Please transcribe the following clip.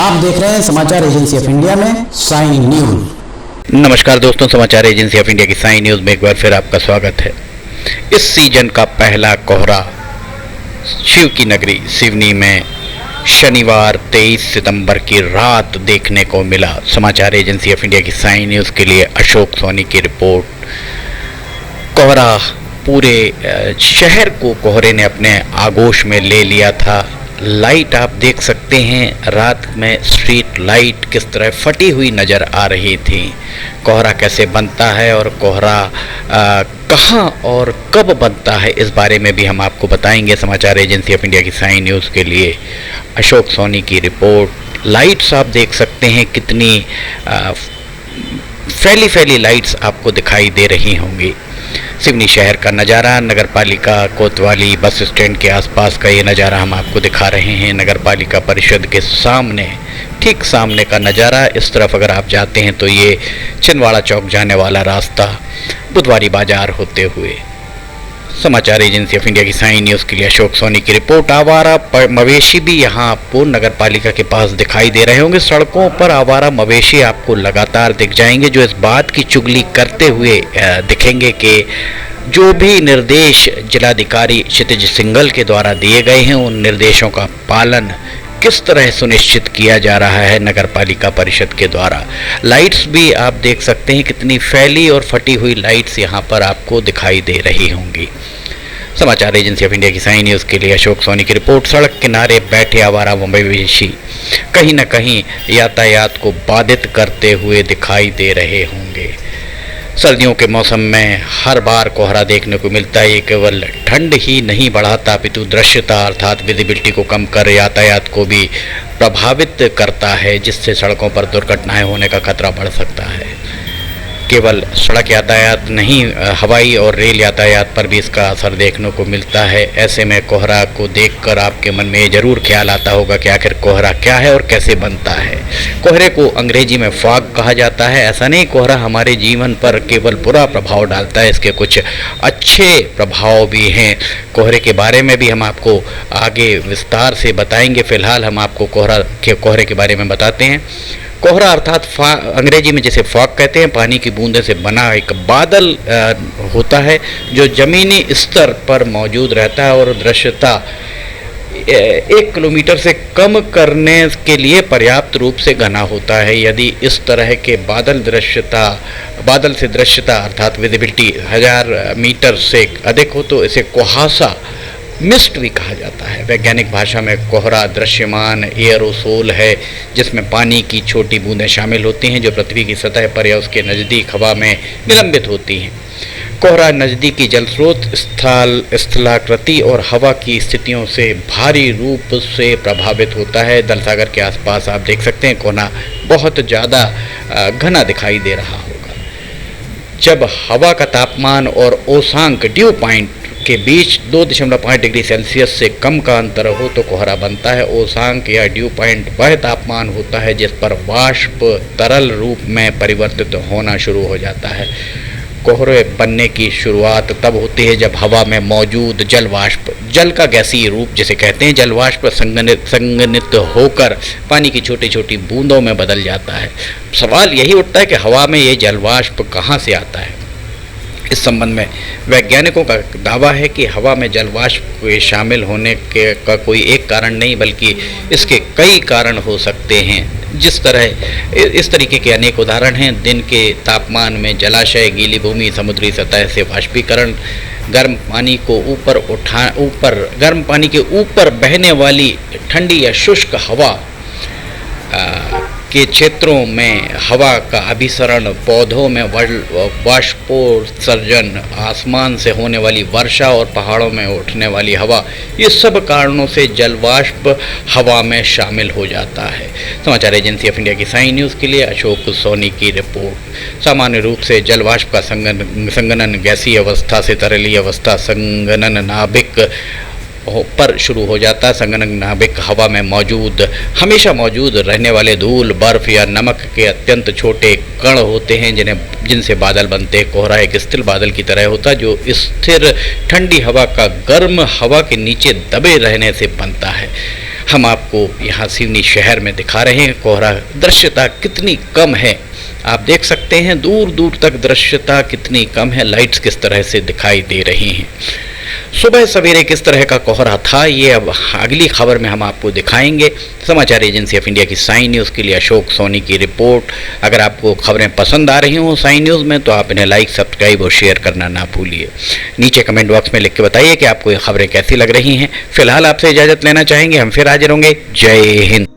आप देख रहे हैं समाचार एजेंसी ऑफ इंडिया में साइन न्यूज। नमस्कार दोस्तों, समाचार एजेंसी ऑफ इंडिया की साइन न्यूज में एक बार फिर आपका स्वागत है। इस सीजन का पहला कोहरा शिव की नगरी सिवनी में शनिवार 23 सितंबर की रात देखने को मिला। समाचार एजेंसी ऑफ इंडिया की साइन न्यूज के लिए अशोक सोनी की रिपोर्ट। कोहरा पूरे शहर को कोहरे ने अपने आगोश में ले लिया था। लाइट आप देख सकते हैं, रात में स्ट्रीट लाइट किस तरह फटी हुई नज़र आ रही थी। कोहरा कैसे बनता है और कोहरा कहाँ और कब बनता है, इस बारे में भी हम आपको बताएंगे। समाचार एजेंसी ऑफ इंडिया की साइन न्यूज़ के लिए अशोक सोनी की रिपोर्ट। लाइट्स आप देख सकते हैं, कितनी फैली लाइट्स आपको दिखाई दे रही होंगी। सिवनी शहर का नज़ारा, नगर पालिका कोतवाली बस स्टैंड के आसपास का ये नज़ारा हम आपको दिखा रहे हैं। नगर पालिका परिषद के सामने, ठीक सामने का नज़ारा। इस तरफ अगर आप जाते हैं तो ये छिंदवाड़ा चौक जाने वाला रास्ता, बुधवारी बाजार होते हुए। समाचार एजेंसी ऑफ इंडिया की साइन न्यूज़ के लिए अशोक सोनी की रिपोर्ट। आवारा मवेशी भी यहाँ आपको नगर पालिका के पास दिखाई दे रहे होंगे। सड़कों पर आवारा मवेशी आपको लगातार दिख जाएंगे, जो इस बात की चुगली करते हुए दिखेंगे कि जो भी निर्देश जिलाधिकारी क्षितिज सिंघल के द्वारा दिए गए हैं, उन निर्देशों का पालन किस तरह सुनिश्चित किया जा रहा है नगर पालिका परिषद के द्वारा। लाइट्स भी आप देख सकते हैं, कितनी फैली और फटी हुई लाइट्स यहाँ पर आपको दिखाई दे रही होंगी। समाचार एजेंसी ऑफ इंडिया की साइन न्यूज़ के लिए अशोक सोनी की रिपोर्ट। सड़क किनारे बैठे आवारा मवेशी कहीं न कहीं यातायात को बाधित करते हुए दिखाई दे रहे होंगे। सर्दियों के मौसम में हर बार कोहरा देखने को मिलता है। ये केवल ठंड ही नहीं बढ़ाता अपितु दृश्यता अर्थात विजिबिलिटी को कम कर यातायात को भी प्रभावित करता है, जिससे सड़कों पर दुर्घटनाएं होने का खतरा बढ़ सकता है। केवल सड़क यातायात नहीं, हवाई और रेल यातायात पर भी इसका असर देखने को मिलता है। ऐसे में कोहरा को देखकर आपके मन में ये जरूर ख्याल आता होगा कि आखिर कोहरा क्या है और कैसे बनता है। कोहरे को अंग्रेजी में फॉग कहा जाता है। ऐसा नहीं, कोहरा हमारे जीवन पर केवल बुरा प्रभाव डालता है, इसके कुछ अच्छे प्रभाव भी हैं। कोहरे के बारे में भी हम आपको आगे विस्तार से बताएंगे। फिलहाल हम आपको कोहरे के बारे में बताते हैं। कोहरा अर्थात अंग्रेजी में जिसे फॉग कहते हैं, पानी की बूंदे से बना एक बादल होता है जो ज़मीनी स्तर पर मौजूद रहता है और दृश्यता 1 किलोमीटर से कम करने के लिए पर्याप्त रूप से घना होता है। यदि इस तरह के बादल से दृश्यता अर्थात विजिबिलिटी 1000 मीटर से अधिक हो तो इसे कुहासा मिस्ट भी कहा जाता है। वैज्ञानिक भाषा में कोहरा दृश्यमान एयरोसोल है, जिसमें पानी की छोटी बूंदें शामिल होती हैं जो पृथ्वी की सतह पर या उसके नज़दीक हवा में निलंबित होती हैं। कोहरा नज़दीकी जल स्रोत, स्थलाकृति और हवा की स्थितियों से भारी रूप से प्रभावित होता है। दल सागर के आसपास आप देख सकते हैं कोहरा बहुत ज़्यादा घना दिखाई दे रहा होगा। जब हवा का तापमान और ओसांक ड्यू पॉइंट के बीच 2.5 डिग्री सेल्सियस से कम का अंतर हो तो कोहरा बनता है। ओसांक या ड्यू पॉइंट वह तापमान होता है जिस पर वाष्प तरल रूप में परिवर्तित होना शुरू हो जाता है। कोहरे बनने की शुरुआत तब होती है जब हवा में मौजूद जल का गैसीय रूप जिसे कहते हैं जलवाष्प संघनित होकर पानी की छोटी छोटी बूंदों में बदल जाता है। सवाल यही उठता है कि हवा में ये जलवाष्प कहाँ से आता है। इस संबंध में वैज्ञानिकों का दावा है कि हवा में जलवाष्प के शामिल होने का कोई एक कारण नहीं बल्कि इसके कई कारण हो सकते हैं। इस तरीके के अनेक उदाहरण हैं। दिन के तापमान में जलाशय, गीली भूमि, समुद्री सतह से वाष्पीकरण, गर्म पानी के ऊपर बहने वाली ठंडी या शुष्क हवा के क्षेत्रों में हवा का अभिसरण, पौधों में वाष्पोत्सर्जन, आसमान से होने वाली वर्षा और पहाड़ों में उठने वाली हवा, ये सब कारणों से जलवाष्प हवा में शामिल हो जाता है। समाचार एजेंसी ऑफ इंडिया की साइन न्यूज़ के लिए अशोक सोनी की रिपोर्ट। सामान्य रूप से जलवाष्प का संघनन गैसीय अवस्था से तरलीय अवस्था संघनन नाभिक पर शुरू हो जाता है। संघनक नाभिक हवा में हमेशा मौजूद रहने वाले धूल, बर्फ या नमक के अत्यंत छोटे कण होते हैं जिनसे बादल बनते हैं। कोहरा एक स्थिर बादल की तरह होता है जो स्थिर ठंडी हवा का गर्म हवा के नीचे दबे रहने से बनता है। हम आपको यहाँ सिवनी शहर में दिखा रहे हैं कोहरा दृश्यता कितनी कम है। आप देख सकते हैं दूर दूर तक दृश्यता कितनी कम है, लाइट्स किस तरह से दिखाई दे रही हैं। सुबह सवेरे किस तरह का कोहरा था ये अब अगली खबर में हम आपको दिखाएंगे। समाचार एजेंसी ऑफ इंडिया की साइन न्यूज़ के लिए अशोक सोनी की रिपोर्ट। अगर आपको खबरें पसंद आ रही हों साइन न्यूज़ में तो आप इन्हें लाइक, सब्सक्राइब और शेयर करना ना भूलिए। नीचे कमेंट बॉक्स में लिख के बताइए कि आपको ये खबरें कैसी लग रही हैं। फिलहाल आपसे इजाज़त लेना चाहेंगे, हम फिर हाजिर होंगे। जय हिंद।